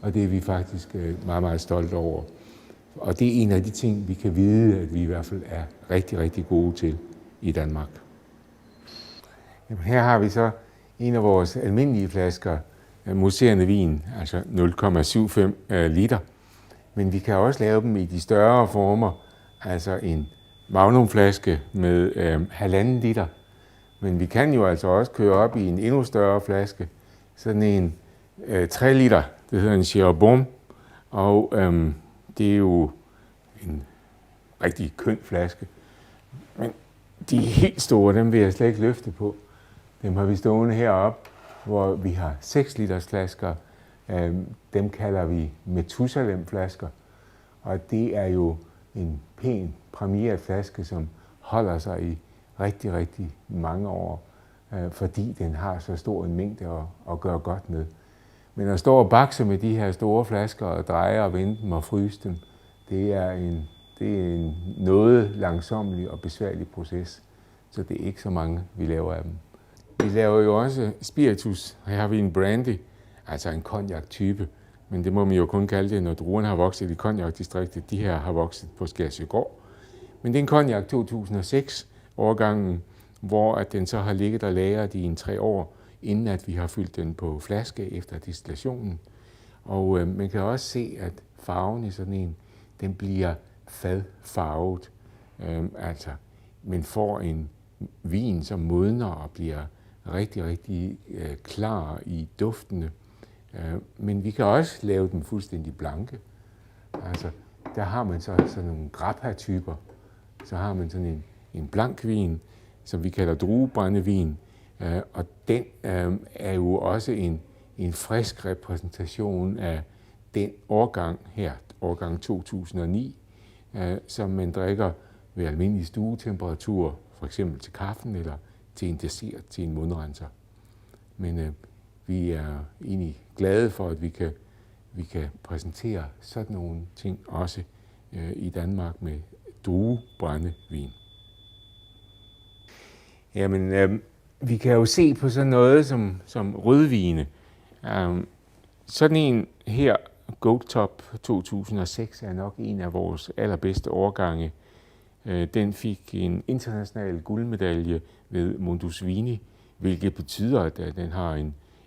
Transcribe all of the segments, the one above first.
og det er vi faktisk meget, meget stolte over. Og det er en af de ting, vi kan vide, at vi i hvert fald er rigtig, rigtig gode til i Danmark. Jamen, her har vi så en af vores almindelige flasker mousserende vin, altså 0,75 liter. Men vi kan også lave dem i de større former, altså en magnumflaske med 1,5 liter. Men vi kan jo altså også køre op i en endnu større flaske, sådan en 3 liter, det hedder en Cherbourg, og det er jo en rigtig køn flaske. Men de helt store, dem vil jeg slet ikke løfte på. Dem har vi stående heroppe, hvor vi har 6 liters flasker. Dem kalder vi Methusalem-flasker, og det er jo en pæn præmieret flaske, som holder sig i rigtig, rigtig mange år, fordi den har så stor en mængde at gøre godt med. Men at stå og bakse med de her store flasker og dreje og vende dem og fryse dem, det er en noget langsommelig og besværlig proces, så det er ikke så mange, vi laver af dem. Vi laver jo også spiritus. Her har vi en brandy, altså en cognac-type, men det må man jo kun kalde det, når druerne har vokset i cognac-distriktet. De her har vokset på Skærsøgård. Men det er en cognac 2006-årgangen, hvor at den så har ligget og lagret i 3 år, inden at vi har fyldt den på flaske efter distillationen. Og man kan også se, at farven i sådan en, den bliver fadfarvet. Altså, man får en vin, som modner og bliver rigtig, rigtig klar i duftene. Men vi kan også lave dem fuldstændig blanke. Altså, der har man så sådan nogle grappa-typer. Så har man sådan en blank vin, som vi kalder druebrændevin. Og den er jo også en frisk repræsentation af den årgang her, årgang 2009, som man drikker ved almindelig stuetemperatur, for eksempel til kaffen eller til en dessert, til en mundrenser. Men vi er egentlig glade for, at vi kan præsentere sådan nogle ting også i Danmark med druebrændevin. Jamen, vi kan jo se på sådan noget som rødvine. Sådan en her, Gold Top 2006, er nok en af vores allerbedste årgange. Den fik en international guldmedalje ved Mundus Vini, hvilket betyder, at den har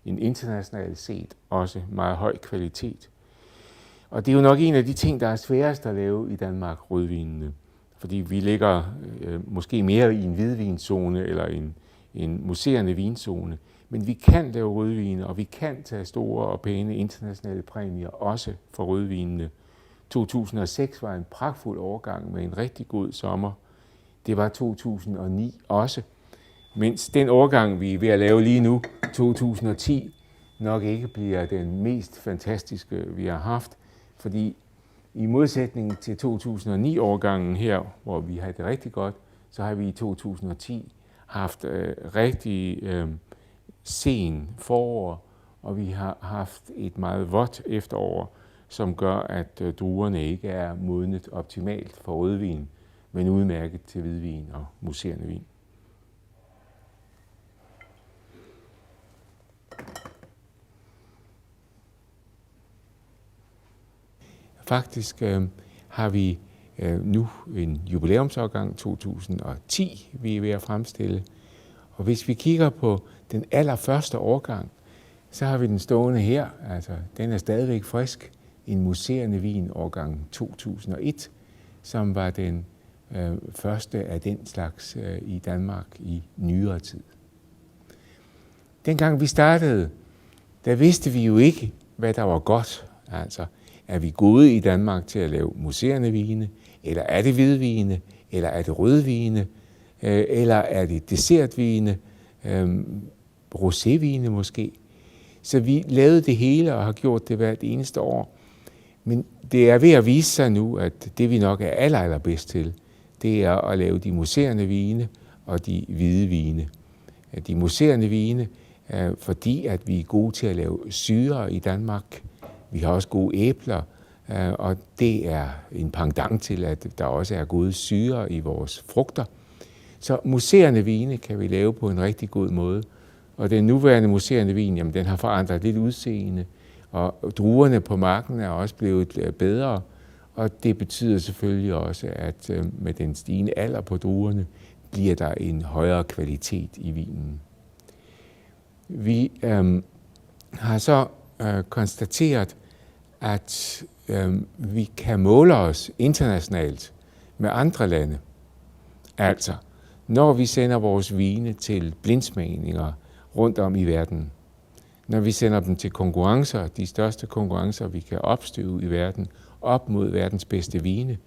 en internationalt set også meget høj kvalitet. Og det er jo nok en af de ting, der er sværest at lave i Danmark, rødvinene. Fordi vi ligger måske mere i en hvidvinzone eller en mousserende vinzone. Men vi kan lave rødvine, og vi kan tage store og pæne internationale præmier også for rødvinene. 2006 var en pragtfuld årgang med en rigtig god sommer. Det var 2009 også. Mens den årgang, vi er ved at lave lige nu, 2010, nok ikke bliver den mest fantastiske, vi har haft. Fordi i modsætning til 2009-årgangen her, hvor vi havde det rigtig godt, så har vi i 2010 haft rigtig sen forår, og vi har haft et meget vådt efterår, som gør, at druerne ikke er modnet optimalt for rødvin, men udmærket til hvidvin og mousserende vin. Faktisk har vi nu en jubilæumsårgang 2010, vi er ved at fremstille. Og hvis vi kigger på den allerførste årgang, så har vi den stående her. Altså, den er stadigvæk frisk. En mousserende vin, årgang 2001, som var den første af den slags i Danmark i nyere tid. Dengang vi startede, der vidste vi jo ikke, hvad der var godt. Altså, er vi gode i Danmark til at lave mousserende vine, eller er det hvidvine, eller er det rødvine, eller er det dessertvine, rosévine måske. Så vi lavede det hele og har gjort det hvert eneste år. Men det er ved at vise sig nu, at det vi nok er allerbedst til, det er at lave de mousserende vine og de hvide vine. De mousserende vine, fordi at vi er gode til at lave syre i Danmark. Vi har også gode æbler, og det er en pendant til, at der også er gode syre i vores frugter. Så mousserende vine kan vi lave på en rigtig god måde. Og den nuværende mousserende vin, jamen, den har forandret lidt udseende, Og druerne på marken er også blevet bedre, og det betyder selvfølgelig også, at med den stigende alder på druerne, bliver der en højere kvalitet i vinen. Vi har så konstateret, at vi kan måle os internationalt med andre lande. Altså, når vi sender vores vine til blindsmagninger rundt om i verden, når vi sender dem til konkurrencer, de største konkurrencer, vi kan opstøve i verden, op mod verdens bedste vine,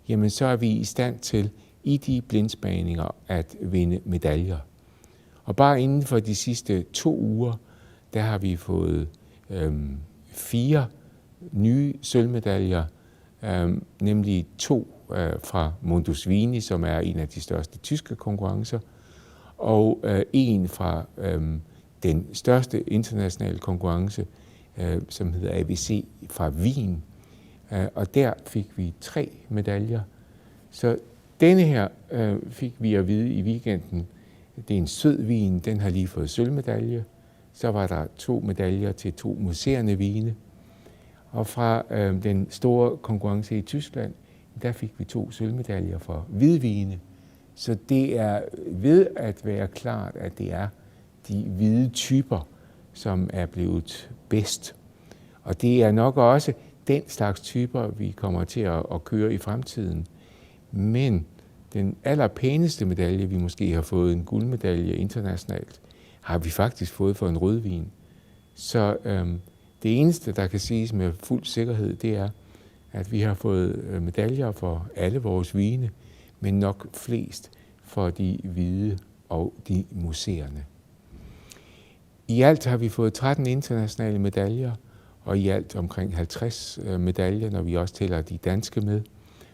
jamen så er vi i stand til i de blindsmagninger at vinde medaljer. Og bare inden for de sidste 2 uger, der har vi fået 4 nye sølvmedaljer, nemlig 2 fra Mundus Vini, som er en af de største tyske konkurrencer, og 1 fra den største internationale konkurrence, som hedder ABC fra Wien. Og der fik vi 3 medaljer. Så denne her fik vi at vide i weekenden. Det er en sød vin, den har lige fået sølvmedalje. Så var der 2 medaljer til 2 museerne vine. Og fra den store konkurrence i Tyskland, der fik vi 2 sølvmedaljer for hvidvine. Så det er ved at være klart, at det er de hvide typer, som er blevet bedst. Og det er nok også den slags typer, vi kommer til at køre i fremtiden. Men den allerpæneste medalje, vi måske har fået, en guldmedalje internationalt, har vi faktisk fået for en rødvin. Så det eneste, der kan siges med fuld sikkerhed, det er, at vi har fået medaljer for alle vores vine, men nok flest for de hvide og de museerne. I alt har vi fået 13 internationale medaljer, og i alt omkring 50 medaljer, når vi også tæller de danske med,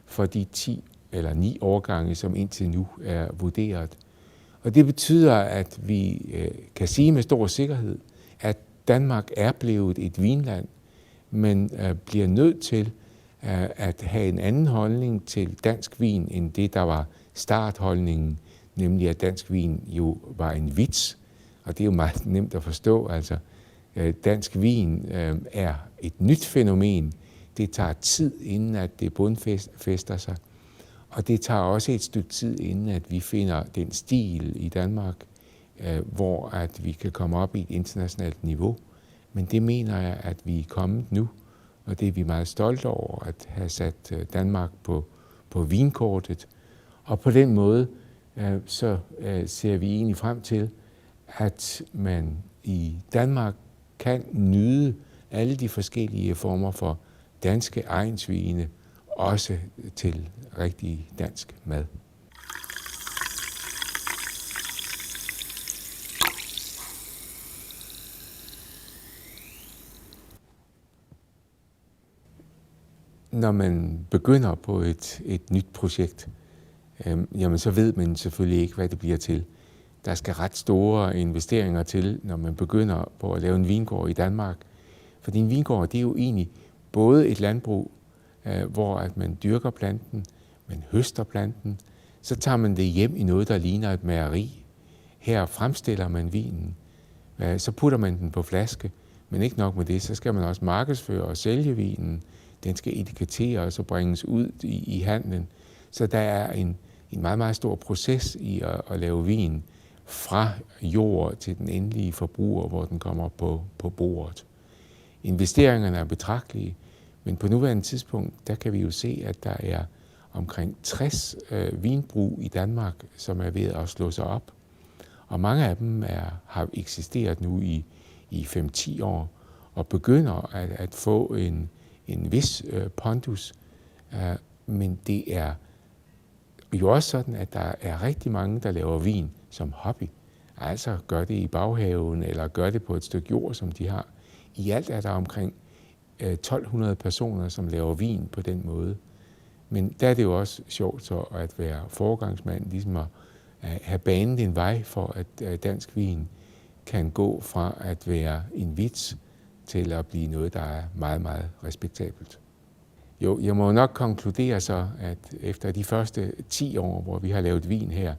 for de 10 eller 9 årgange, som indtil nu er vurderet. Og det betyder, at vi kan sige med stor sikkerhed, at Danmark er blevet et vinland, men bliver nødt til at have en anden holdning til dansk vin, end det, der var startholdningen, nemlig at dansk vin jo var en vits. Og det er jo meget nemt at forstå. Altså, dansk vin er et nyt fænomen. Det tager tid, inden at det bundfæster sig. Og det tager også et stykke tid, inden at vi finder den stil i Danmark, hvor at vi kan komme op i et internationalt niveau. Men det mener jeg, at vi er kommet nu, og det er vi meget stolte over, at have sat Danmark på vinkortet. Og på den måde, så ser vi egentlig frem til, at man i Danmark kan nyde alle de forskellige former for danske egnsvine, også til rigtig dansk mad. Når man begynder på et nyt projekt, jamen så ved man selvfølgelig ikke, hvad det bliver til. Der skal ret store investeringer til, når man begynder på at lave en vingård i Danmark. For en vingård, det er jo egentlig både et landbrug, hvor at man dyrker planten, man høster planten, så tager man det hjem i noget, der ligner et mejeri. Her fremstiller man vinen, så putter man den på flaske, men ikke nok med det, så skal man også markedsføre og sælge vinen. Den skal etiketteres og bringes ud i handlen. Så der er en meget, meget stor proces i at lave vin fra jord til den endelige forbruger, hvor den kommer på bordet. Investeringerne er betragtelige, men på nuværende tidspunkt, der kan vi jo se, at der er omkring 60 vinbrug i Danmark, som er ved at slå sig op. Og mange af dem har eksisteret nu i 5-10 år, og begynder at få en vis pondus. Men det er jo også sådan, at der er rigtig mange, der laver vin som hobby. Altså gør det i baghaven, eller gør det på et stykke jord, som de har. I alt er der omkring 1200 personer, som laver vin på den måde. Men der er det jo også sjovt så at være foregangsmand, ligesom at have banet en vej for, at dansk vin kan gå fra at være en vits til at blive noget, der er meget, meget respektabelt. Jo, jeg må nok konkludere så, at efter de første 10 år, hvor vi har lavet vin her,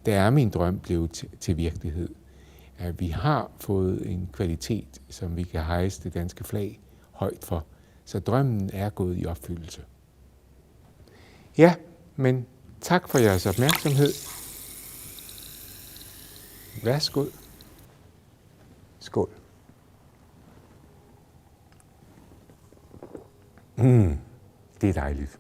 der er min drøm blevet til virkelighed. At vi har fået en kvalitet, som vi kan hejse det danske flag højt for. Så drømmen er gået i opfyldelse. Ja, men tak for jeres opmærksomhed. Værsgo. Skål. Det er dejligt.